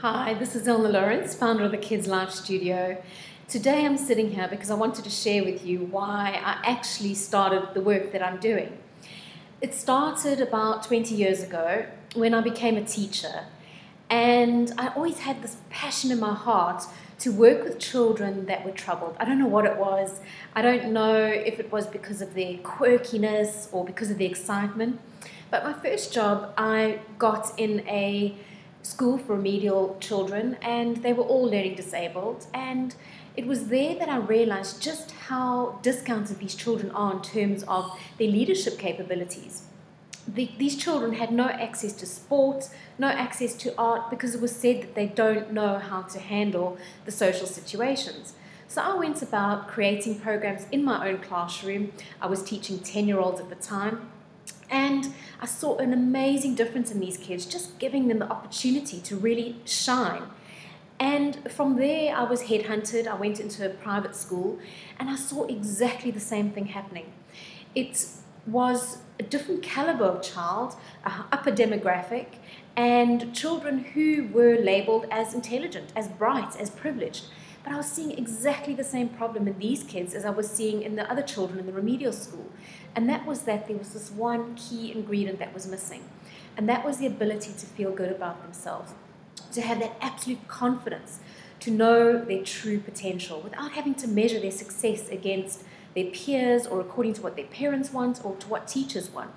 Hi, this is Zelna, founder of the Kids Life Studio. Today I'm sitting here because I wanted to share with you why I actually started the work that I'm doing. It started about 20 years ago when I became a teacher, and I always had this passion in my heart to work with children that were troubled. I don't know what it was. I don't know if it was because of their quirkiness or because of the excitement, but my first job I got in a school for remedial children, and they were all learning disabled, and it was there that I realized just how discounted these children are in terms of their leadership capabilities. These children had no access to sport, no access to art, because it was said that they don't know how to handle the social situations. So I went about creating programs in my own classroom. I was teaching 10-year-olds at the time, and I saw an amazing difference in these kids, just giving them the opportunity to really shine. And from there, I was headhunted. I went into a private school, and I saw exactly the same thing happening. It was a different caliber of child, an upper demographic, and children who were labeled as intelligent, as bright, as privileged. But I was seeing exactly the same problem in these kids as I was seeing in the other children in the remedial school. And that was that there was this one key ingredient that was missing. And that was the ability to feel good about themselves, to have that absolute confidence, to know their true potential without having to measure their success against their peers or according to what their parents want or to what teachers want.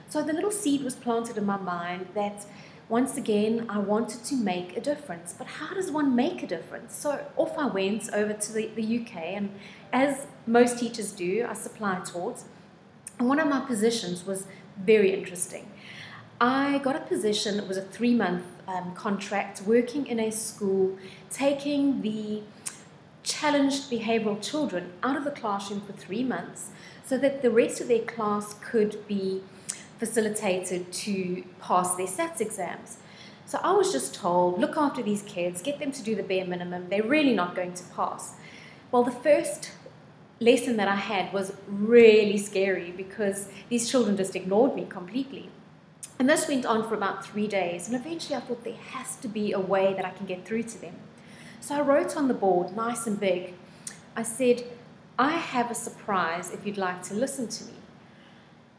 So the little seed was planted in my mind that once again, I wanted to make a difference. But how does one make a difference? So off I went over to the UK, and as most teachers do, I supply taught. And one of my positions was very interesting. I got a position, it was a 3-month contract, working in a school, taking the challenged behavioral children out of the classroom for 3 months so that the rest of their class could be facilitated to pass their SATs exams. So I was just told, look after these kids, get them to do the bare minimum, they're really not going to pass. Well, the first lesson that I had was really scary because these children just ignored me completely. And this went on for about 3 days, and eventually I thought there has to be a way that I can get through to them. So I wrote on the board, nice and big, I said, I have a surprise if you'd like to listen to me.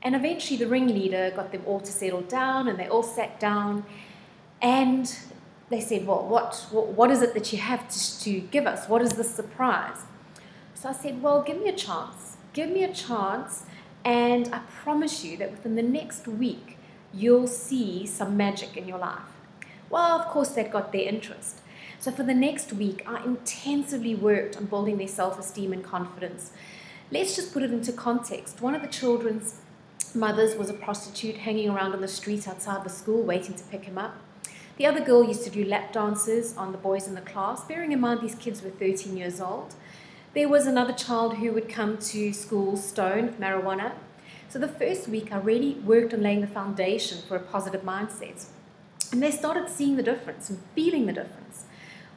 And eventually the ringleader got them all to settle down, and they all sat down, and they said, well, what is it that you have to give us? What is the surprise? So I said, well, give me a chance. Give me a chance, and I promise you that within the next week, you'll see some magic in your life. Well, of course, that got their interest. So for the next week, I intensively worked on building their self-esteem and confidence. Let's just put it into context. One of the children's mothers was a prostitute hanging around on the street outside the school waiting to pick him up. The other girl used to do lap dances on the boys in the class, bearing in mind these kids were 13 years old. There was another child who would come to school stoned with marijuana. So the first week I really worked on laying the foundation for a positive mindset. And they started seeing the difference and feeling the difference.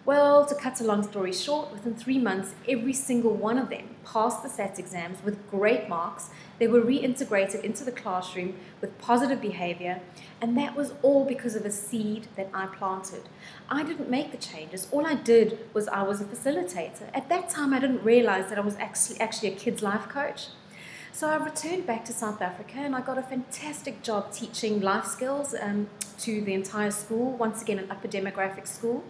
Well, to cut a long story short, within 3 months, every single one of them passed the SAT exams with great marks. They were reintegrated into the classroom with positive behavior, and that was all because of a seed that I planted. I didn't make the changes. All I did was I was a facilitator. At that time, I didn't realize that I was actually a kids' life coach. So I returned back to South Africa, and I got a fantastic job teaching life skills to the entire school, once again an upper demographic school.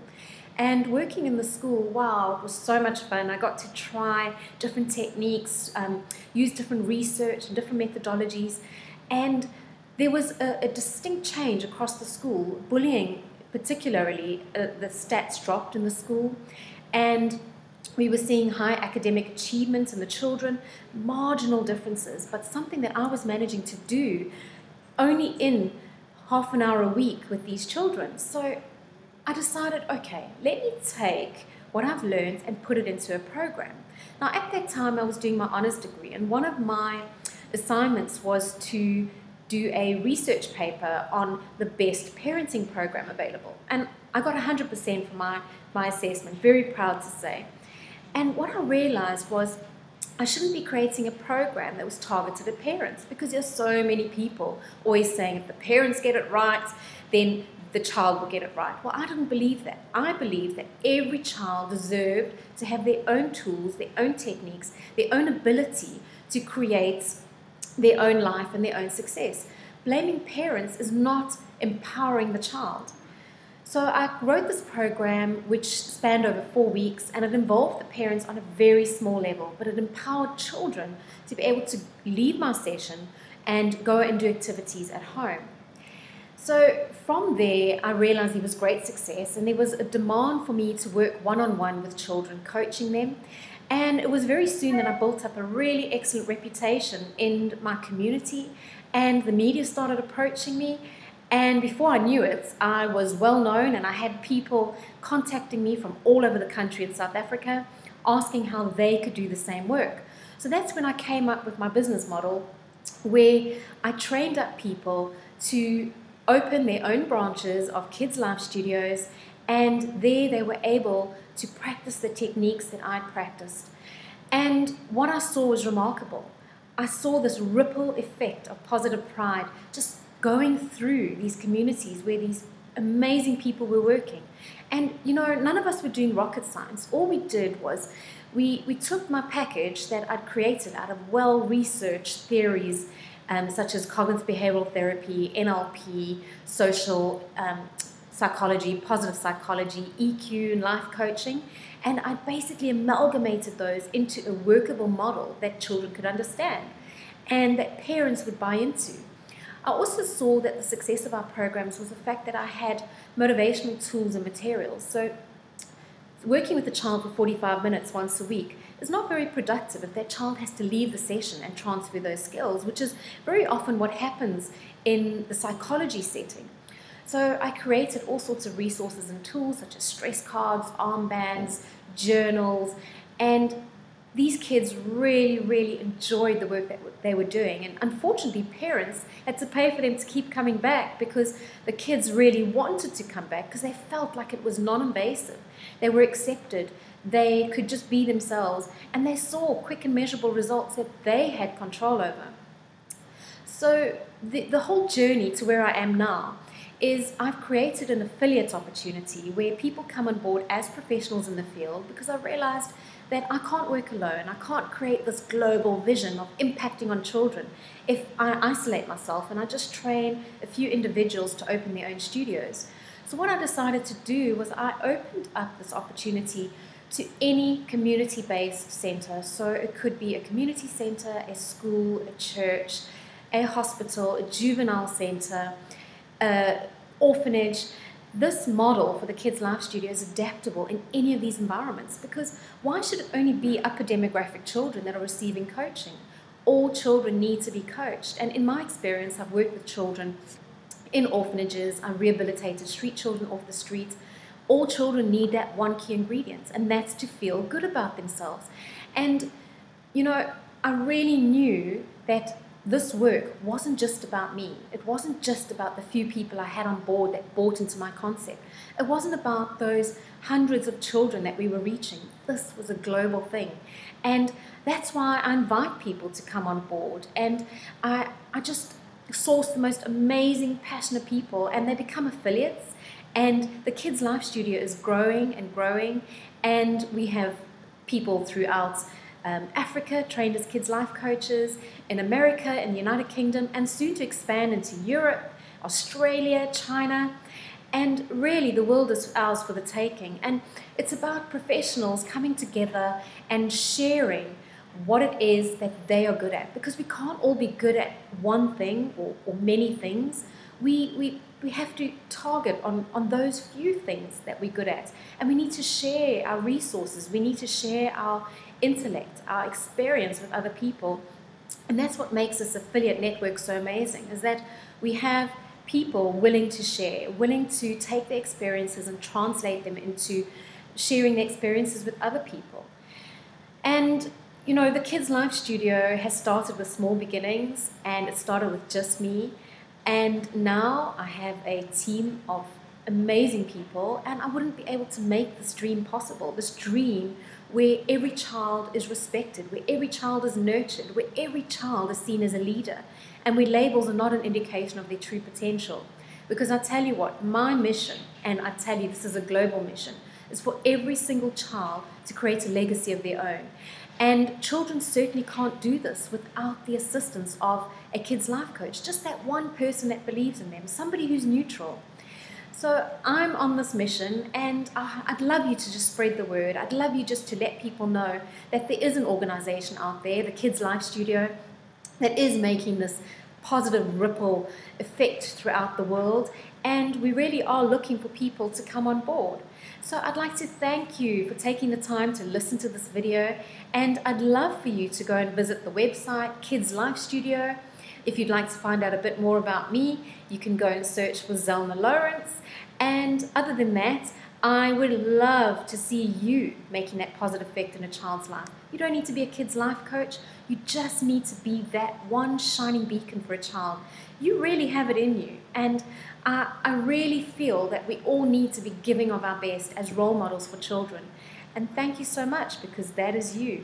And working in the school, wow, it was so much fun. I got to try different techniques, use different research and different methodologies. And there was a distinct change across the school. Bullying, particularly, the stats dropped in the school. And we were seeing high academic achievements in the children, marginal differences, but something that I was managing to do only in half an hour a week with these children. So I decided, okay, let me take what I've learned and put it into a program. Now, at that time, I was doing my honours degree, and one of my assignments was to do a research paper on the best parenting program available. And I got 100% for my assessment, very proud to say. And what I realised was I shouldn't be creating a program that was targeted at parents, because there's so many people always saying if the parents get it right, then the child will get it right. Well, I didn't believe that. I believed that every child deserved to have their own tools, their own techniques, their own ability to create their own life and their own success. Blaming parents is not empowering the child. So I wrote this program which spanned over 4 weeks, and it involved the parents on a very small level, but it empowered children to be able to leave my session and go and do activities at home. So from there, I realized there was great success, and there was a demand for me to work one-on-one with children, coaching them. And it was very soon that I built up a really excellent reputation in my community, and the media started approaching me. And before I knew it, I was well known, and I had people contacting me from all over the country in South Africa, asking how they could do the same work. So that's when I came up with my business model, where I trained up people to open their own branches of Kids Life Studios, and there they were able to practice the techniques that I'd practiced. And what I saw was remarkable. I saw this ripple effect of positive pride just going through these communities where these amazing people were working. And none of us were doing rocket science. All we did was we took my package that I'd created out of well-researched theories, such as cognitive behavioral therapy, NLP, social psychology, positive psychology, EQ, and life coaching, and I basically amalgamated those into a workable model that children could understand and that parents would buy into. I also saw that the success of our programs was the fact that I had motivational tools and materials. So working with a child for 45 minutes once a week is not very productive if that child has to leave the session and transfer those skills, which is very often what happens in the psychology setting. So I created all sorts of resources and tools such as stress cards, armbands, journals, and these kids really, really enjoyed the work that they were doing. And unfortunately, parents had to pay for them to keep coming back because the kids really wanted to come back because they felt like it was non-invasive. They were accepted. They could just be themselves, and they saw quick and measurable results that they had control over. So the whole journey to where I am now is I've created an affiliate opportunity where people come on board as professionals in the field, because I realized that I can't work alone. I can't create this global vision of impacting on children if I isolate myself and I just train a few individuals to open their own studios. So what I decided to do was I opened up this opportunity to any community-based center. So it could be a community center, a school, a church, a hospital, a juvenile center, orphanage. This model for the Kids Life Studio is adaptable in any of these environments, because why should it only be upper demographic children that are receiving coaching? All children need to be coached. And in my experience, I've worked with children in orphanages. I rehabilitated street children off the street. All children need that one key ingredient, and that's to feel good about themselves. And, I really knew that this work wasn't just about me. It wasn't just about the few people I had on board that bought into my concept. It wasn't about those hundreds of children that we were reaching. This was a global thing. And that's why I invite people to come on board. And I just source the most amazing, passionate people, and they become affiliates. And the Kids Life Studio is growing and growing. And we have people throughout Africa trained as kids life coaches, in America, in the United Kingdom, and soon to expand into Europe, Australia, China. And really, the world is ours for the taking. And it's about professionals coming together and sharing what it is that they are good at, because we can't all be good at one thing or many things. We have to target on those few things that we're good at, and we need to share our resources. We need to share our intellect, our experience with other people. And that's what makes this affiliate network so amazing, is that we have people willing to share, willing to take their experiences and translate them into sharing their experiences with other people. And the Kids Life Studio has started with small beginnings, and it started with just me. And now I have a team of amazing people, and I wouldn't be able to make this dream possible, this dream where every child is respected, where every child is nurtured, where every child is seen as a leader, and where labels are not an indication of their true potential. Because I tell you what, my mission, and I tell you this is a global mission, is for every single child to create a legacy of their own. And children certainly can't do this without the assistance of a kid's life coach, just that one person that believes in them, somebody who's neutral. So I'm on this mission, and I'd love you to just spread the word. I'd love you just to let people know that there is an organization out there, the Kids Life Studio, that is making this positive ripple effect throughout the world, and we really are looking for people to come on board. So I'd like to thank you for taking the time to listen to this video, and I'd love for you to go and visit the website Kids Life Studio. If you'd like to find out a bit more about me, you can go and search for Zelna Lawrence. And other than that, I would love to see you making that positive effect in a child's life. You don't need to be a kid's life coach. You just need to be that one shining beacon for a child. You really have it in you. And I really feel that we all need to be giving of our best as role models for children. And thank you so much, because that is you.